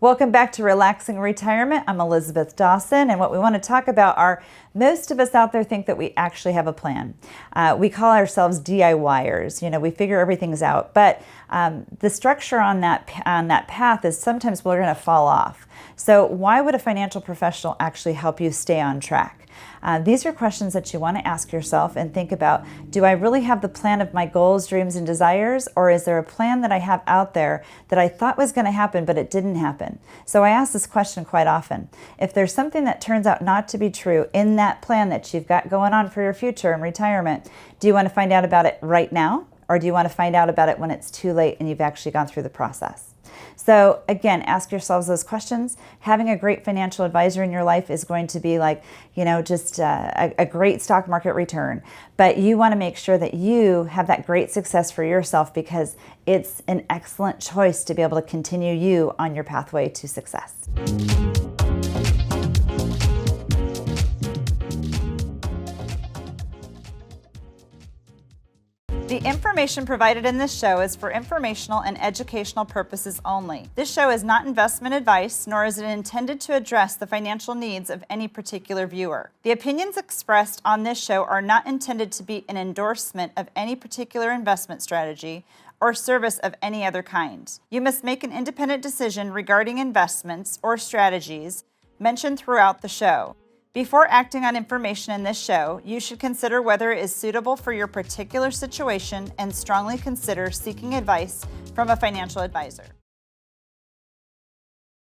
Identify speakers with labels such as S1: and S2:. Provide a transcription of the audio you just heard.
S1: Welcome back to Relaxing Retirement. I'm Elisabeth Dawson, and what we want to talk about are most of us out there think that we actually have a plan. We call ourselves DIYers. We figure everything's out, but the structure on that path is sometimes we're going to fall off. So why would a financial professional actually help you stay on track? These are questions that you want to ask yourself and think about. Do I really have the plan of my goals, dreams, and desires, or is there a plan that I have out there that I thought was going to happen, but it didn't happen? So I ask this question quite often. If there's something that turns out not to be true in that plan that you've got going on for your future in retirement, do you want to find out about it right now, or do you want to find out about it when it's too late and you've actually gone through the process? So again, ask yourselves those questions. Having a great financial advisor in your life is going to be like, just a great stock market return. But you want to make sure that you have that great success for yourself, because it's an excellent choice to be able to continue you on your pathway to success. The information provided in this show is for informational and educational purposes only. This show is not investment advice, nor is it intended to address the financial needs of any particular viewer. The opinions expressed on this show are not intended to be an endorsement of any particular investment strategy or service of any other kind. You must make an independent decision regarding investments or strategies mentioned throughout the show. Before acting on information in this show, you should consider whether it is suitable for your particular situation and strongly consider seeking advice from a financial advisor.